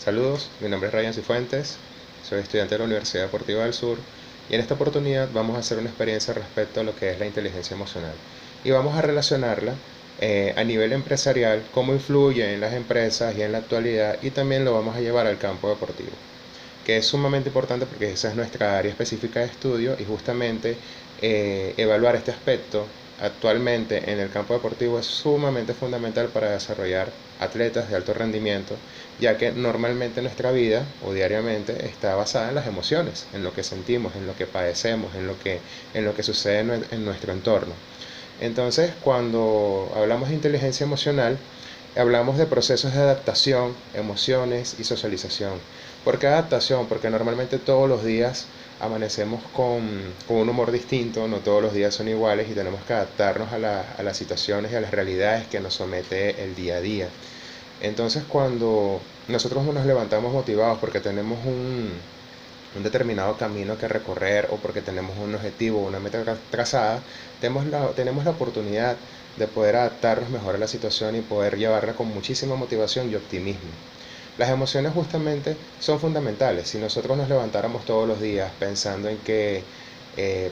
Saludos, mi nombre es Ryan Cifuentes, soy estudiante de la Universidad Deportiva del Sur y en esta oportunidad vamos a hacer una experiencia respecto a lo que es la inteligencia emocional y vamos a relacionarla a nivel empresarial, cómo influye en las empresas y en la actualidad, y también lo vamos a llevar al campo deportivo, que es sumamente importante porque esa es nuestra área específica de estudio y justamente evaluar este aspecto actualmente en el campo deportivo es sumamente fundamental para desarrollar atletas de alto rendimiento, ya que normalmente nuestra vida o diariamente está basada en las emociones, en lo que sentimos, en lo que padecemos, en lo que sucede en nuestro entorno. Entonces, cuando hablamos de inteligencia emocional, hablamos de procesos de adaptación, emociones y socialización. ¿Por qué adaptación? Porque normalmente todos los días amanecemos con un humor distinto, no todos los días son iguales y tenemos que adaptarnos a las situaciones y a las realidades que nos somete el día a día. Entonces, cuando nosotros nos levantamos motivados porque tenemos un determinado camino que recorrer o porque tenemos un objetivo, una meta trazada, tenemos la oportunidad de poder adaptarnos mejor a la situación y poder llevarla con muchísima motivación y optimismo. Las emociones justamente son fundamentales. Si nosotros nos levantáramos todos los días pensando en que,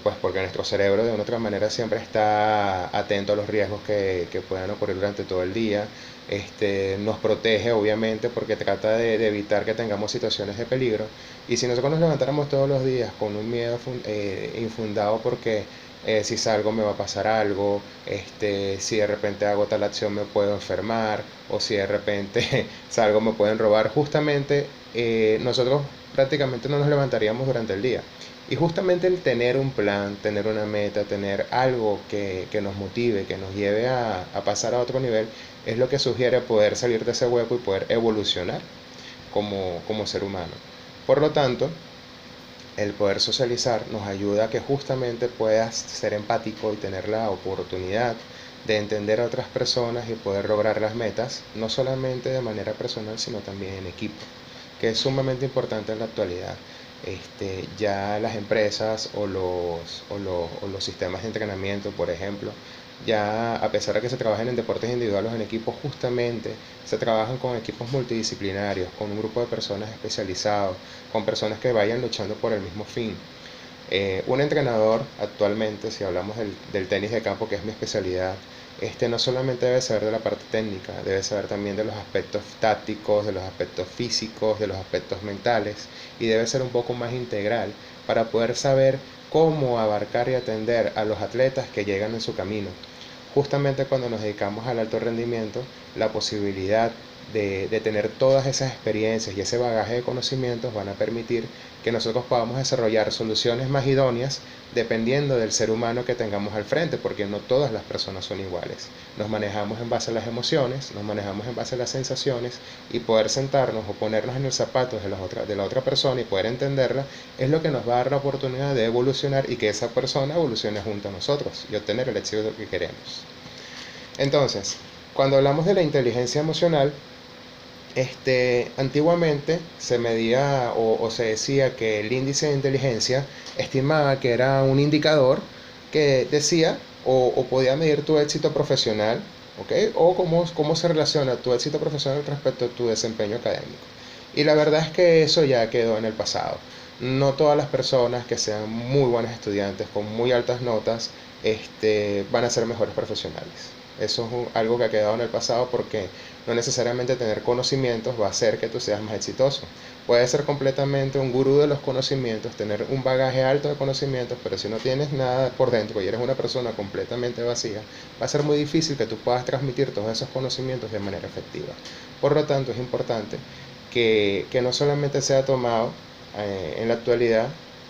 pues porque nuestro cerebro de una otra manera siempre está atento a los riesgos que puedan ocurrir durante todo el día, nos protege obviamente porque trata de evitar que tengamos situaciones de peligro. Y si nosotros nos levantáramos todos los días con un miedo infundado porque si salgo me va a pasar algo, si de repente hago tal acción me puedo enfermar, o si de repente salgo me pueden robar, justamente nosotros prácticamente no nos levantaríamos durante el día. Y justamente el tener un plan, tener una meta, tener algo que nos motive, que nos lleve a pasar a otro nivel, es lo que sugiere poder salir de ese hueco y poder evolucionar como ser humano. Por lo tanto, el poder socializar nos ayuda a que justamente puedas ser empático y tener la oportunidad de entender a otras personas y poder lograr las metas, no solamente de manera personal, sino también en equipo, que es sumamente importante en la actualidad. Ya las empresas o los sistemas de entrenamiento, por ejemplo, ya a pesar de que se trabajen en deportes individuales o en equipos, justamente se trabajan con equipos multidisciplinarios, con un grupo de personas especializados, con personas que vayan luchando por el mismo fin. Un entrenador actualmente, si hablamos del tenis de campo, que es mi especialidad, no solamente debe saber de la parte técnica, debe saber también de los aspectos tácticos, de los aspectos físicos, de los aspectos mentales, y debe ser un poco más integral para poder saber cómo abarcar y atender a los atletas que llegan en su camino. Justamente cuando nos dedicamos al alto rendimiento, la posibilidad de tener todas esas experiencias y ese bagaje de conocimientos van a permitir que nosotros podamos desarrollar soluciones más idóneas dependiendo del ser humano que tengamos al frente, porque no todas las personas son iguales. Nos manejamos en base a las emociones, nos manejamos en base a las sensaciones, y poder sentarnos o ponernos en los zapatos de la otra persona y poder entenderla es lo que nos va a dar la oportunidad de evolucionar y que esa persona evolucione junto a nosotros y obtener el éxito que queremos. Entonces, cuando hablamos de la inteligencia emocional, antiguamente se medía o se decía que el índice de inteligencia estimaba que era un indicador que decía o podía medir tu éxito profesional, ¿ok? O cómo se relaciona tu éxito profesional respecto a tu desempeño académico. Y la verdad es que eso ya quedó en el pasado. No todas las personas que sean muy buenos estudiantes con muy altas notas van a ser mejores profesionales. Eso es algo que ha quedado en el pasado, porque no necesariamente tener conocimientos va a hacer que tú seas más exitoso. Puedes ser completamente un gurú de los conocimientos, tener un bagaje alto de conocimientos, pero si no tienes nada por dentro y eres una persona completamente vacía, va a ser muy difícil que tú puedas transmitir todos esos conocimientos de manera efectiva. Por lo tanto, es importante que no solamente sea tomado en la actualidad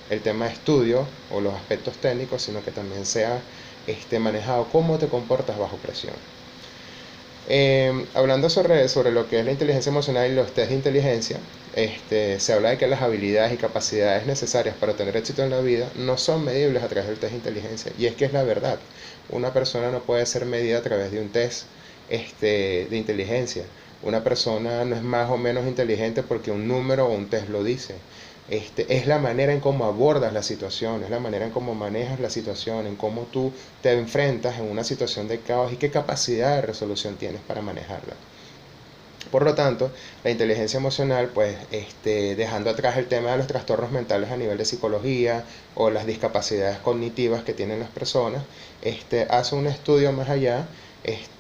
el tema de estudio o los aspectos técnicos, sino que también sea manejado cómo te comportas bajo presión. Hablando sobre lo que es la inteligencia emocional y los test de inteligencia, se habla de que las habilidades y capacidades necesarias para tener éxito en la vida no son medibles a través del test de inteligencia. Y es que es la verdad. Una persona no puede ser medida a través de un test de inteligencia. Una persona no es más o menos inteligente porque un número o un test lo dice. Es la manera en cómo abordas la situación, es la manera en cómo manejas la situación, en cómo tú te enfrentas en una situación de caos y qué capacidad de resolución tienes para manejarla. Por lo tanto, la inteligencia emocional, pues dejando atrás el tema de los trastornos mentales a nivel de psicología o las discapacidades cognitivas que tienen las personas, hace un estudio más allá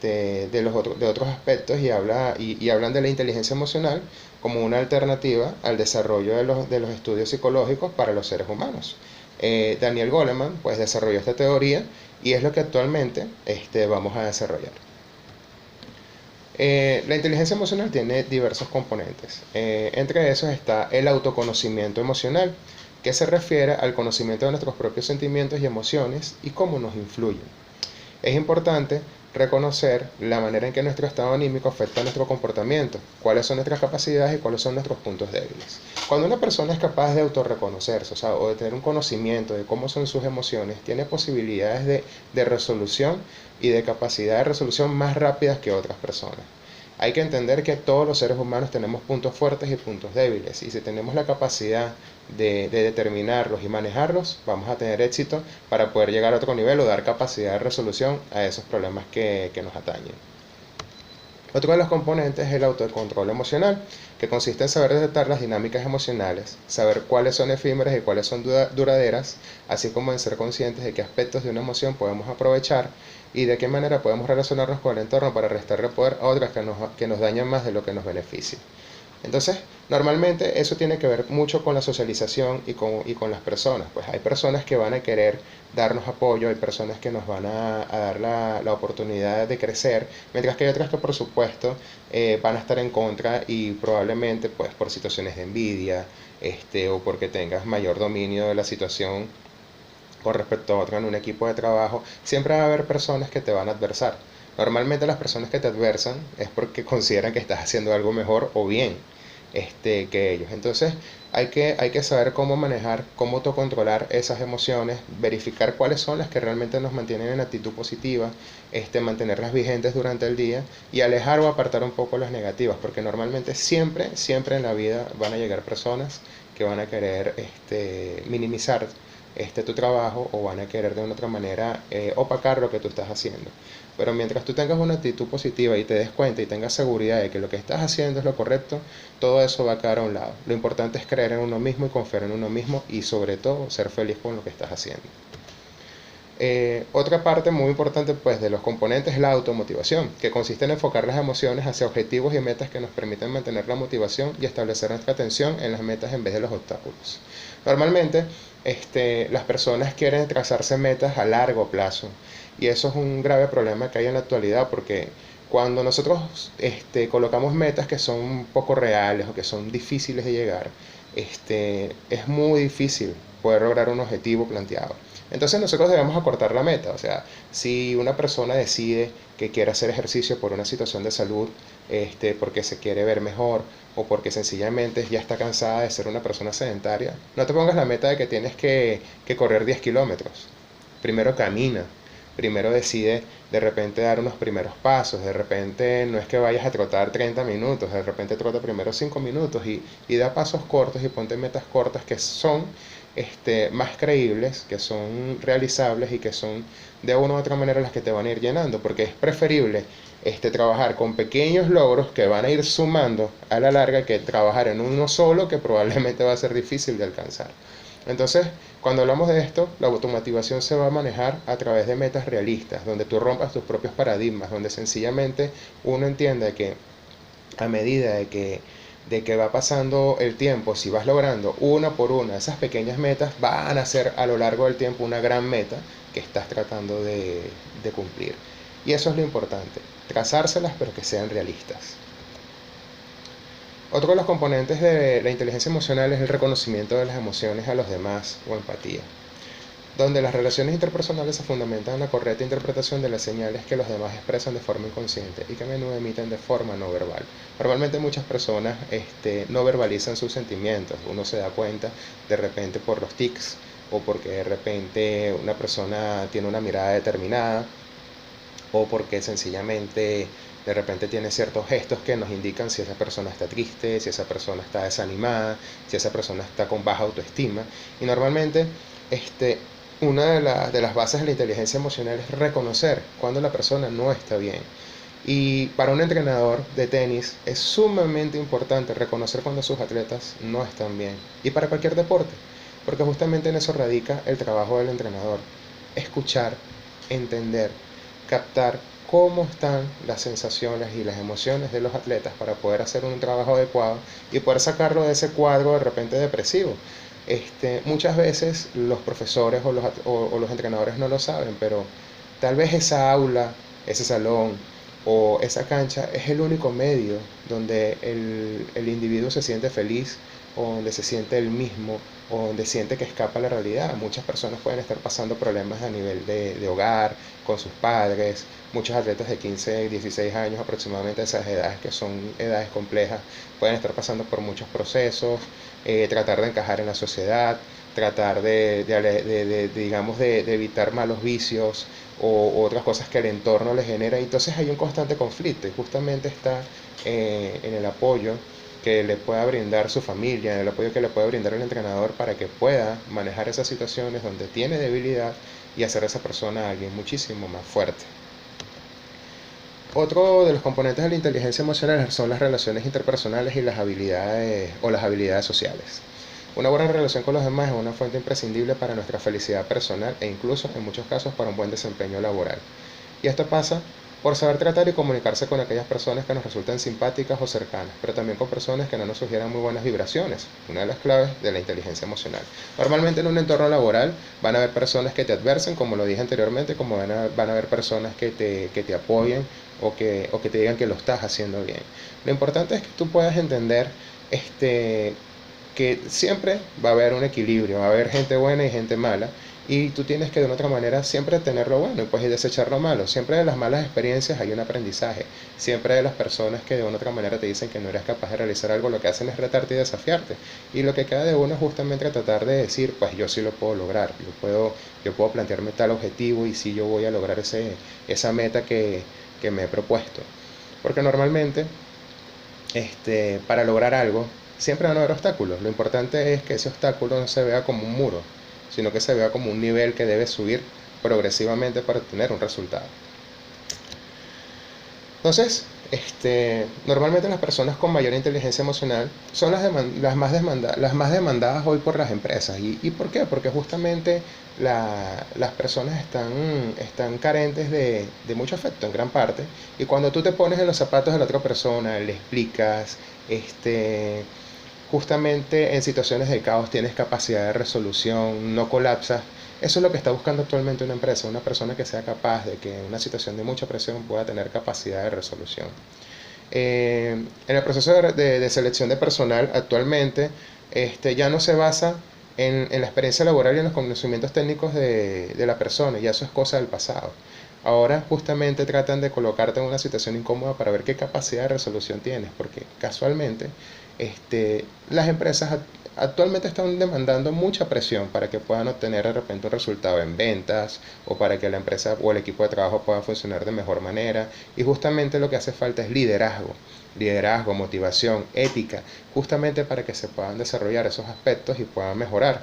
de otros aspectos y hablan de la inteligencia emocional como una alternativa al desarrollo de los estudios psicológicos para los seres humanos. Daniel Goleman pues desarrolló esta teoría y es lo que actualmente vamos a desarrollar. La inteligencia emocional tiene diversos componentes. Entre esos está el autoconocimiento emocional, que se refiere al conocimiento de nuestros propios sentimientos y emociones y cómo nos influyen. Es importante reconocer la manera en que nuestro estado anímico afecta nuestro comportamiento, cuáles son nuestras capacidades y cuáles son nuestros puntos débiles. Cuando una persona es capaz de autorreconocerse, o de tener un conocimiento de cómo son sus emociones, tiene posibilidades de resolución y de capacidad de resolución más rápidas que otras personas. Hay que entender que todos los seres humanos tenemos puntos fuertes y puntos débiles, y si tenemos la capacidad de determinarlos y manejarlos, vamos a tener éxito para poder llegar a otro nivel o dar capacidad de resolución a esos problemas que nos atañen. Otro de los componentes es el autocontrol emocional, que consiste en saber detectar las dinámicas emocionales, saber cuáles son efímeras y cuáles son duraderas, así como en ser conscientes de qué aspectos de una emoción podemos aprovechar y de qué manera podemos relacionarnos con el entorno para restarle poder a otras que nos dañan más de lo que nos beneficia. Entonces, normalmente eso tiene que ver mucho con la socialización y con las personas. Pues hay personas que van a querer darnos apoyo, hay personas que nos van a dar la oportunidad de crecer, mientras que hay otras que por supuesto van a estar en contra y probablemente pues por situaciones de envidia o porque tengas mayor dominio de la situación con respecto a otra en un equipo de trabajo, siempre va a haber personas que te van a adversar. Normalmente las personas que te adversan es porque consideran que estás haciendo algo mejor o bien que ellos. Entonces hay que saber cómo manejar, cómo autocontrolar esas emociones, verificar cuáles son las que realmente nos mantienen en actitud positiva, mantenerlas vigentes durante el día y alejar o apartar un poco las negativas, porque normalmente siempre en la vida van a llegar personas que van a querer minimizar tu trabajo o van a querer de una otra manera opacar lo que tú estás haciendo. Pero mientras tú tengas una actitud positiva y te des cuenta y tengas seguridad de que lo que estás haciendo es lo correcto, todo eso va a quedar a un lado. Lo importante es creer en uno mismo y confiar en uno mismo y sobre todo ser feliz con lo que estás haciendo. Otra parte muy importante pues de los componentes es la automotivación, que consiste en enfocar las emociones hacia objetivos y metas que nos permiten mantener la motivación y establecer nuestra atención en las metas en vez de los obstáculos. Normalmente las personas quieren trazarse metas a largo plazo y eso es un grave problema que hay en la actualidad porque cuando nosotros colocamos metas que son poco reales o que son difíciles de llegar, es muy difícil poder lograr un objetivo planteado. Entonces nosotros debemos acortar la meta, o sea, si una persona decide que quiere hacer ejercicio por una situación de salud, porque se quiere ver mejor o porque sencillamente ya está cansada de ser una persona sedentaria, no te pongas la meta de que tienes que correr 10 kilómetros. Primero camina, primero decide de repente dar unos primeros pasos, de repente no es que vayas a trotar 30 minutos, de repente trota primero 5 minutos y da pasos cortos y ponte metas cortas que son más creíbles, que son realizables y que son de una u otra manera las que te van a ir llenando, porque es preferible trabajar con pequeños logros que van a ir sumando a la larga que trabajar en uno solo que probablemente va a ser difícil de alcanzar. Entonces, cuando hablamos de esto, la automotivación se va a manejar a través de metas realistas, donde tú rompas tus propios paradigmas, donde sencillamente uno entiende que a medida de que va pasando el tiempo, si vas logrando una por una esas pequeñas metas, van a ser a lo largo del tiempo una gran meta que estás tratando de cumplir. Y eso es lo importante, trazárselas pero que sean realistas. Otro de los componentes de la inteligencia emocional es el reconocimiento de las emociones a los demás o empatía, donde las relaciones interpersonales se fundamentan en la correcta interpretación de las señales que los demás expresan de forma inconsciente y que a menudo emiten de forma no verbal. Normalmente muchas personas no verbalizan sus sentimientos, uno se da cuenta de repente por los tics o porque de repente una persona tiene una mirada determinada o porque sencillamente de repente tiene ciertos gestos que nos indican si esa persona está triste, si esa persona está desanimada, si esa persona está con baja autoestima. Y normalmente una de las bases de la inteligencia emocional es reconocer cuando la persona no está bien. Y para un entrenador de tenis es sumamente importante reconocer cuando sus atletas no están bien. Y para cualquier deporte, porque justamente en eso radica el trabajo del entrenador. Escuchar, entender, captar cómo están las sensaciones y las emociones de los atletas para poder hacer un trabajo adecuado y poder sacarlo de ese cuadro de repente depresivo. Muchas veces los profesores o los entrenadores no lo saben, pero tal vez esa aula, ese salón o esa cancha es el único medio donde el individuo se siente feliz o donde se siente el mismo o donde siente que escapa a la realidad. Muchas personas pueden estar pasando problemas a nivel de hogar, con sus padres. Muchos atletas de 15, 16 años aproximadamente, esas edades que son edades complejas, pueden estar pasando por muchos procesos, tratar de encajar en la sociedad, tratar digamos, de evitar malos vicios o otras cosas que el entorno les genera. Y entonces hay un constante conflicto y justamente está en el apoyo que le pueda brindar su familia, en el apoyo que le pueda brindar el entrenador para que pueda manejar esas situaciones donde tiene debilidad y hacer a esa persona alguien muchísimo más fuerte. Otro de los componentes de la inteligencia emocional son las relaciones interpersonales y las habilidades sociales. Una buena relación con los demás es una fuente imprescindible para nuestra felicidad personal e incluso en muchos casos para un buen desempeño laboral. Y esto pasa por saber tratar y comunicarse con aquellas personas que nos resultan simpáticas o cercanas, pero también con personas que no nos sugieran muy buenas vibraciones, una de las claves de la inteligencia emocional. Normalmente en un entorno laboral van a haber personas que te adversen, como lo dije anteriormente, como van a haber personas que te apoyen o que te digan que lo estás haciendo bien. Lo importante es que tú puedas entender que siempre va a haber un equilibrio, va a haber gente buena y gente mala, y tú tienes que de una otra manera siempre tener lo bueno y pues y desechar lo malo. Siempre de las malas experiencias hay un aprendizaje. Siempre de las personas que de una otra manera te dicen que no eres capaz de realizar algo, lo que hacen es retarte y desafiarte. Y lo que queda de uno es justamente tratar de decir, pues yo sí lo puedo lograr, yo puedo plantearme tal objetivo y sí yo voy a lograr esa meta que me he propuesto. Porque normalmente para lograr algo, siempre van a haber obstáculos. Lo importante es que ese obstáculo no se vea como un muro, sino que se vea como un nivel que debe subir progresivamente para obtener un resultado. Entonces, normalmente las personas con mayor inteligencia emocional son las más demandadas hoy por las empresas. ¿Y por qué? Porque justamente las personas están carentes de mucho afecto en gran parte. Y cuando tú te pones en los zapatos de la otra persona, le explicas, justamente en situaciones de caos tienes capacidad de resolución, no colapsas. Eso es lo que está buscando actualmente una empresa, una persona que sea capaz de que en una situación de mucha presión pueda tener capacidad de resolución. En el proceso de selección de personal actualmente ya no se basa en la experiencia laboral y en los conocimientos técnicos de la persona, y eso es cosa del pasado. Ahora justamente tratan de colocarte en una situación incómoda para ver qué capacidad de resolución tienes, porque casualmente las empresas actualmente están demandando mucha presión para que puedan obtener de repente un resultado en ventas o para que la empresa o el equipo de trabajo pueda funcionar de mejor manera. Y justamente lo que hace falta es liderazgo, motivación, ética, justamente para que se puedan desarrollar esos aspectos y puedan mejorar.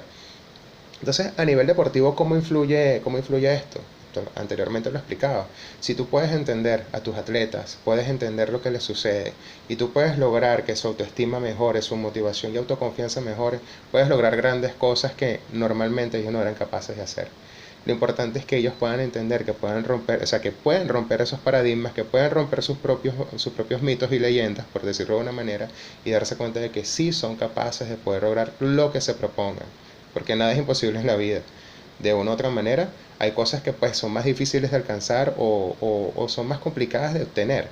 Entonces, a nivel deportivo, cómo influye esto? Anteriormente lo explicaba. Si tú puedes entender a tus atletas, puedes entender lo que les sucede y tú puedes lograr que su autoestima mejore, su motivación y autoconfianza mejore, puedes lograr grandes cosas que normalmente ellos no eran capaces de hacer. Lo importante es que ellos puedan entender, que puedan romper, o sea, que pueden romper esos paradigmas, que pueden romper sus propios mitos y leyendas, por decirlo de una manera, y darse cuenta de que sí son capaces de poder lograr lo que se propongan, porque nada es imposible en la vida. De una u otra manera, hay cosas que pues son más difíciles de alcanzar o son más complicadas de obtener,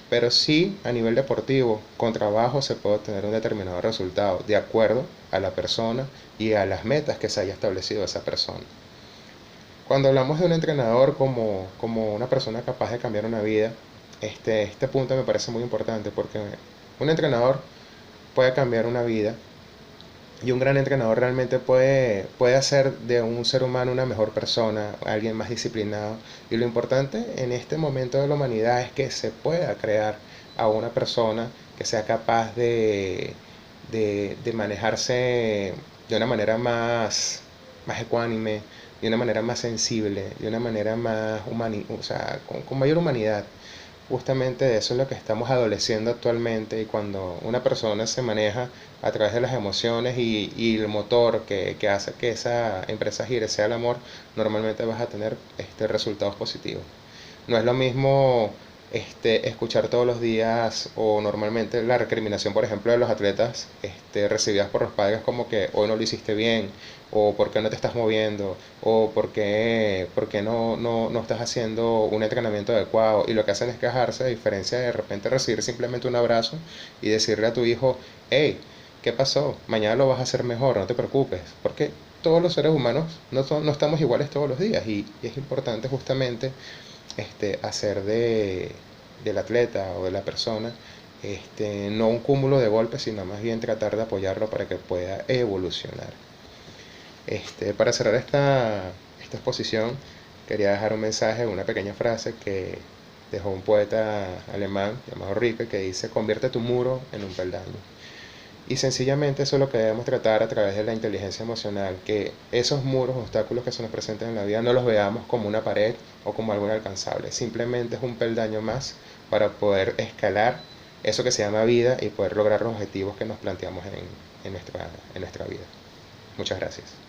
pero sí a nivel deportivo, con trabajo se puede obtener un determinado resultado de acuerdo a la persona y a las metas que se haya establecido esa persona. Cuando hablamos de un entrenador como una persona capaz de cambiar una vida, este punto me parece muy importante porque un entrenador puede cambiar una vida y un gran entrenador realmente puede hacer de un ser humano una mejor persona, alguien más disciplinado. Y lo importante en este momento de la humanidad es que se pueda crear a una persona que sea capaz de manejarse de una manera más ecuánime, de una manera más sensible, de una manera más o sea, con mayor humanidad, justamente eso es lo que estamos adoleciendo actualmente, y cuando una persona se maneja a través de las emociones y el motor que hace que esa empresa gire sea el amor, normalmente vas a tener resultados positivos. No es lo mismo escuchar todos los días, o normalmente la recriminación, por ejemplo, de los atletas recibidas por los padres, como que hoy no lo hiciste bien, o por qué no te estás moviendo, o por qué no estás haciendo un entrenamiento adecuado. Y lo que hacen es quejarse, a diferencia de repente recibir simplemente un abrazo y decirle a tu hijo: hey, ¿qué pasó? Mañana lo vas a hacer mejor, no te preocupes. Porque todos los seres humanos no estamos iguales todos los días, y es importante justamente hacer del atleta o de la persona no un cúmulo de golpes, sino más bien tratar de apoyarlo para que pueda evolucionar. Para cerrar esta exposición, quería dejar un mensaje, una pequeña frase que dejó un poeta alemán llamado Rilke, que dice: convierte tu muro en un peldaño. Y sencillamente eso es lo que debemos tratar a través de la inteligencia emocional, que esos muros, obstáculos que se nos presentan en la vida, no los veamos como una pared o como algo inalcanzable. Simplemente es un peldaño más para poder escalar eso que se llama vida y poder lograr los objetivos que nos planteamos en nuestra vida. Muchas gracias.